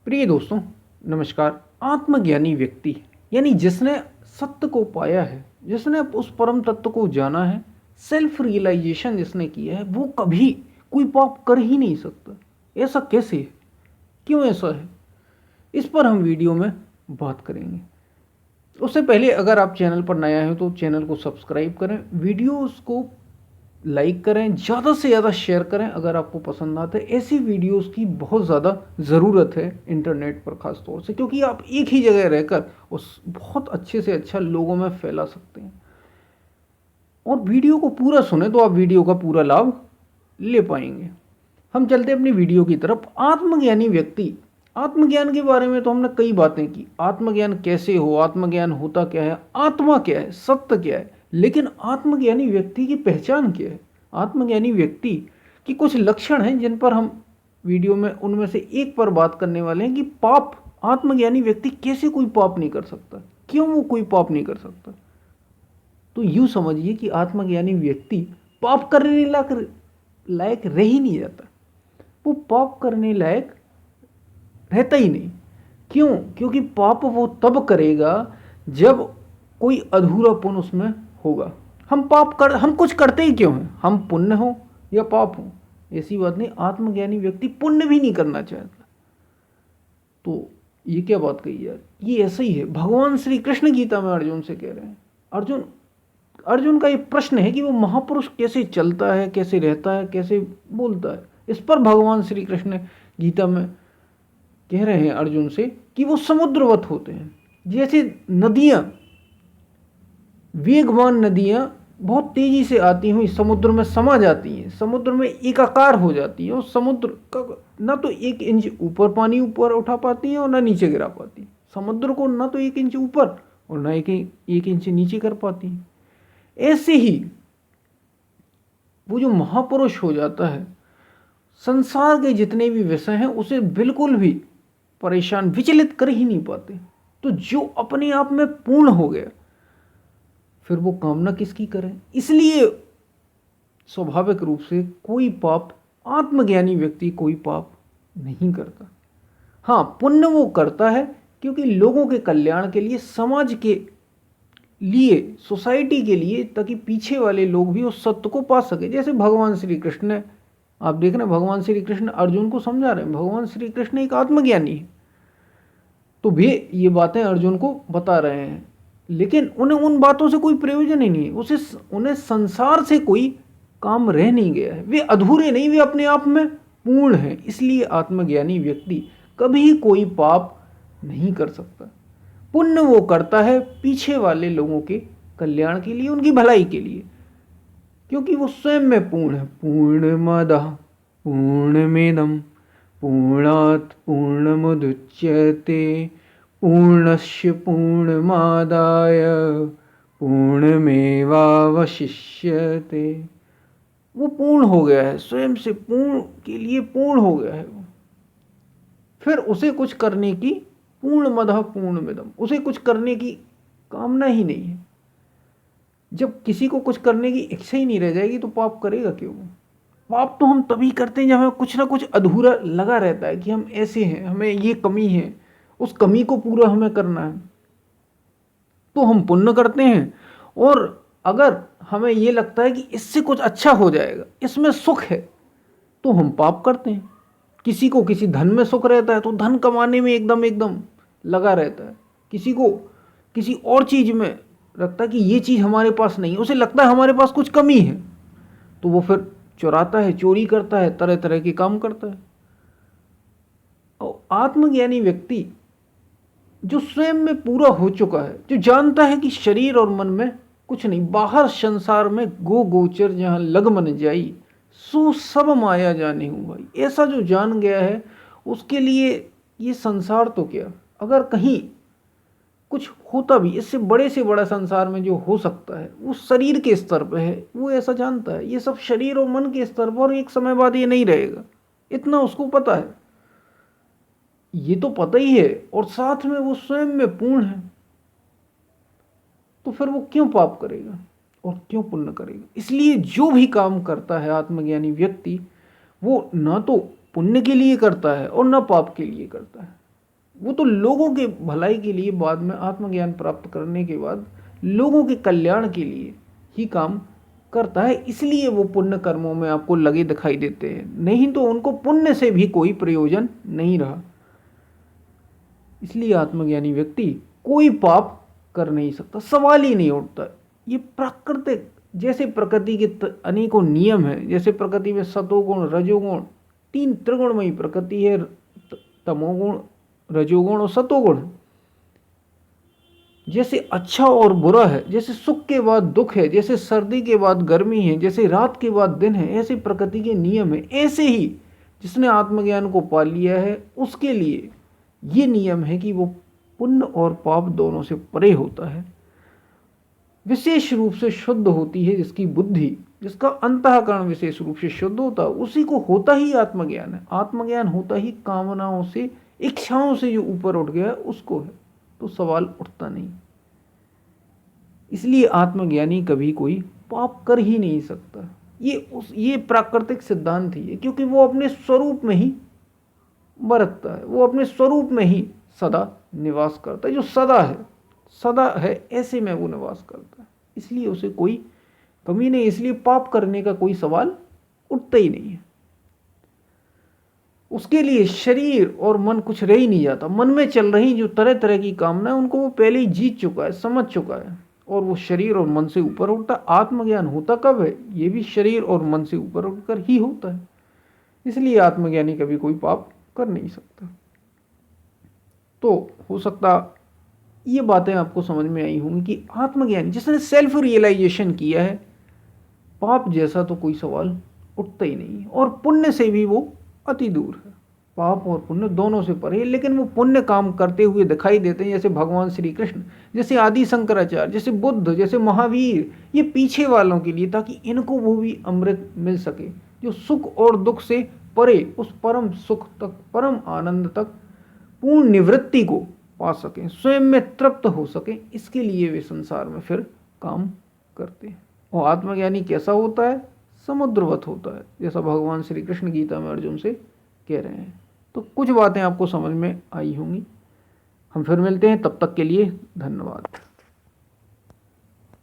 प्रिय दोस्तों, नमस्कार। आत्मज्ञानी व्यक्ति यानी जिसने सत्य को पाया है, जिसने उस परम तत्व को जाना है, सेल्फ रियलाइजेशन जिसने किया है, वो कभी कोई पाप कर ही नहीं सकता। ऐसा कैसे है? क्यों ऐसा है? इस पर हम वीडियो में बात करेंगे। उससे पहले अगर आप चैनल पर नया हैं तो चैनल को सब्सक्राइब करें, वीडियोस को लाइक करें, ज़्यादा से ज़्यादा शेयर करें अगर आपको पसंद आते हैं। ऐसी वीडियोस की बहुत ज़्यादा ज़रूरत है इंटरनेट पर, ख़ास तौर से क्योंकि आप एक ही जगह रहकर उस बहुत अच्छे से अच्छा लोगों में फैला सकते हैं। और वीडियो को पूरा सुने तो आप वीडियो का पूरा लाभ ले पाएंगे। हम चलते हैं अपनी वीडियो की तरफ। आत्मज्ञानी व्यक्ति, आत्मज्ञान के बारे में तो हमने कई बातें की। आत्मज्ञान कैसे हो, आत्मज्ञान होता क्या है, आत्मा क्या है, सत्य क्या है, लेकिन आत्मज्ञानी व्यक्ति की पहचान क्या है? आत्मज्ञानी व्यक्ति की कुछ लक्षण हैं जिन पर हम वीडियो में उनमें से एक पर बात करने वाले हैं कि पाप, आत्मज्ञानी व्यक्ति कैसे कोई पाप नहीं कर सकता, क्यों वो कोई पाप नहीं कर सकता। तो यूं समझिए कि आत्मज्ञानी व्यक्ति पाप करने लायक रह ही नहीं जाता। वो पाप करने लायक रहता ही नहीं। क्यों? क्योंकि पाप वो तब करेगा जब कोई अधूरापन उसमें होगा। हम कुछ करते ही क्यों हैं? हम पुण्य हो या पाप हो, ऐसी बात नहीं। आत्मज्ञानी व्यक्ति पुण्य भी नहीं करना चाहता। तो ये क्या बात कही यार, ये ऐसा ही है। भगवान श्री कृष्ण गीता में अर्जुन से कह रहे हैं। अर्जुन का ये प्रश्न है कि वो महापुरुष कैसे चलता है, कैसे रहता है, कैसे बोलता है। इस पर भगवान श्री कृष्ण गीता में कह रहे हैं अर्जुन से कि वो समुद्रवत होते हैं। जैसे नदियां, वेगवान नदियां बहुत तेजी से आती हुई समुद्र में समा जाती हैं, समुद्र में एकाकार हो जाती हैं, और समुद्र का ना तो 1 इंच ऊपर पानी ऊपर उठा पाती हैं और ना नीचे गिरा पाती हैं। समुद्र को ना तो 1 इंच ऊपर और ना 1 इंच नीचे कर पाती हैं। ऐसे ही वो जो महापुरुष हो जाता है, संसार के जितने भी विषय हैं उसे बिल्कुल भी परेशान, विचलित कर ही नहीं पाते। तो जो अपने आप में पूर्ण हो गया, फिर वो कामना किसकी करें? इसलिए स्वाभाविक रूप से कोई पाप, आत्मज्ञानी व्यक्ति कोई पाप नहीं करता। हाँ, पुण्य वो करता है क्योंकि लोगों के कल्याण के लिए, समाज के लिए, सोसाइटी के लिए, ताकि पीछे वाले लोग भी उस सत्य को पा सके। जैसे भगवान श्री कृष्ण ने, आप देख रहे हैं, भगवान श्री कृष्ण अर्जुन को समझा रहे हैं। भगवान श्री कृष्ण एक आत्मज्ञानी है, तो भी ये बातें अर्जुन को बता रहे हैं, लेकिन उन्हें उन बातों से कोई प्रयोजन ही नहीं है। उन्हें संसार से कोई काम रह नहीं गया है। वे अधूरे नहीं, वे अपने आप में पूर्ण हैं। इसलिए आत्मज्ञानी व्यक्ति कभी कोई पाप नहीं कर सकता। पुण्य वो करता है पीछे वाले लोगों के कल्याण के लिए, उनकी भलाई के लिए, क्योंकि वो स्वयं में पूर्ण है। पूर्णमदः पूर्णमिदं पूर्णात् पूर्णमुदच्यते पूर्णस्य पूर्णमादाय पूर्णमेवावशिष्यते। वो पूर्ण हो गया है, स्वयं से पूर्ण के लिए पूर्ण हो गया है वो। फिर उसे कुछ करने की, पूर्णमदः पूर्णमिदं, उसे कुछ करने की कामना ही नहीं है। जब किसी को कुछ करने की इच्छा ही नहीं रह जाएगी तो पाप करेगा क्यों? पाप तो हम तभी करते हैं जब हमें कुछ ना कुछ अधूरा लगा रहता है कि हम ऐसे हैं, हमें ये कमी है, उस कमी को पूरा हमें करना है, तो हम पुण्य करते हैं। और अगर हमें ये लगता है कि इससे कुछ अच्छा हो जाएगा, इसमें सुख है, तो हम पाप करते हैं। किसी को किसी धन में सुख रहता है तो धन कमाने में एकदम एकदम लगा रहता है। किसी को किसी और चीज में लगता है कि ये चीज हमारे पास नहीं है, उसे लगता है हमारे पास कुछ कमी है, तो वो फिर चुराता है, चोरी करता है, तरह तरह के काम करता है। और आत्मज्ञानी व्यक्ति जो स्वयं में पूरा हो चुका है, जो जानता है कि शरीर और मन में कुछ नहीं, बाहर संसार में गो गोचर जहाँ लग मन जाई, सो सब माया जाने हूँ भाई, ऐसा जो जान गया है, उसके लिए ये संसार तो क्या, अगर कहीं कुछ होता भी, इससे बड़े से बड़ा संसार में जो हो सकता है वो शरीर के स्तर पर है। वो ऐसा जानता है ये सब शरीर और मन के स्तर पर, और एक समय बाद ये नहीं रहेगा, इतना उसको पता है। ये तो पता ही है, और साथ में वो स्वयं में पूर्ण है, तो फिर वो क्यों पाप करेगा और क्यों पुण्य करेगा? इसलिए जो भी काम करता है आत्मज्ञानी व्यक्ति, वो ना तो पुण्य के लिए करता है और ना पाप के लिए करता है। वो तो लोगों के भलाई के लिए बाद में आत्मज्ञान प्राप्त करने के बाद लोगों के कल्याण के लिए ही काम करता है, इसलिए वो पुण्य कर्मों में आपको लगे दिखाई देते हैं, नहीं तो उनको पुण्य से भी कोई प्रयोजन नहीं रहा। इसलिए आत्मज्ञानी व्यक्ति कोई पाप कर नहीं सकता, सवाल ही नहीं उठता। ये प्राकृतिक, जैसे प्रकृति के अनेकों नियम हैं, जैसे प्रकृति में सतोगुण रजोगुण, तीन त्रिगुणमयी प्रकृति है, तमोगुण रजोगुण और सतोगुण। जैसे अच्छा और बुरा है, जैसे सुख के बाद दुख है, जैसे सर्दी के बाद गर्मी है, जैसे रात के बाद दिन है, ऐसे प्रकृति के नियम है। ऐसे ही जिसने आत्मज्ञान को पा लिया है उसके लिए ये नियम है कि वो पुण्य और पाप दोनों से परे होता है। विशेष रूप से शुद्ध होती है जिसकी बुद्धि, जिसका अंतःकरण विशेष रूप से शुद्ध होता है, उसी को होता ही आत्मज्ञान है। आत्मज्ञान होता ही कामनाओं से, इच्छाओं से जो ऊपर उठ गया है उसको है, तो सवाल उठता नहीं। इसलिए आत्मज्ञानी कभी कोई पाप कर ही नहीं सकता। ये प्राकृतिक सिद्धांत ही है, क्योंकि वो अपने स्वरूप में ही बरतता है, वो अपने स्वरूप में ही सदा निवास करता है। जो सदा है ऐसे में वो निवास करता है, इसलिए उसे कोई कमी नहीं, इसलिए पाप करने का कोई सवाल उठता ही नहीं है। उसके लिए शरीर और मन कुछ रह ही नहीं जाता। मन में चल रही जो तरह तरह की कामना है उनको वो पहले ही जीत चुका है, समझ चुका है, और वो शरीर और मन से ऊपर उठता। आत्मज्ञान होता कब है? ये भी शरीर और मन से ऊपर उठकर ही होता है। इसलिए आत्मज्ञानी कभी कोई पाप कर नहीं सकता। तो हो सकता ये बातें आपको समझ में आई होंगी कि आत्मज्ञानी जिसने सेल्फ रियलाइजेशन किया है, पाप जैसा तो कोई सवाल उठता ही नहीं, और पुण्य से भी वो अति दूर है। पाप और पुण्य दोनों से परे, लेकिन वो पुण्य काम करते हुए दिखाई देते हैं, जैसे भगवान श्री कृष्ण, जैसे आदि शंकराचार्य, जैसे बुद्ध, जैसे महावीर। ये पीछे वालों के लिए, ताकि इनको वो भी अमृत मिल सके, जो सुख और दुख से परे उस परम सुख तक, परम आनंद तक, पूर्ण निवृत्ति को पा सकें, स्वयं में तृप्त हो सके। इसके लिए वे संसार में फिर काम करते हैं। और आत्मज्ञानी कैसा होता है? समुद्रवत होता है, जैसा भगवान श्री कृष्ण गीता में अर्जुन से कह रहे हैं। तो कुछ बातें आपको समझ में आई होंगी। हम फिर मिलते हैं, तब तक के लिए धन्यवाद।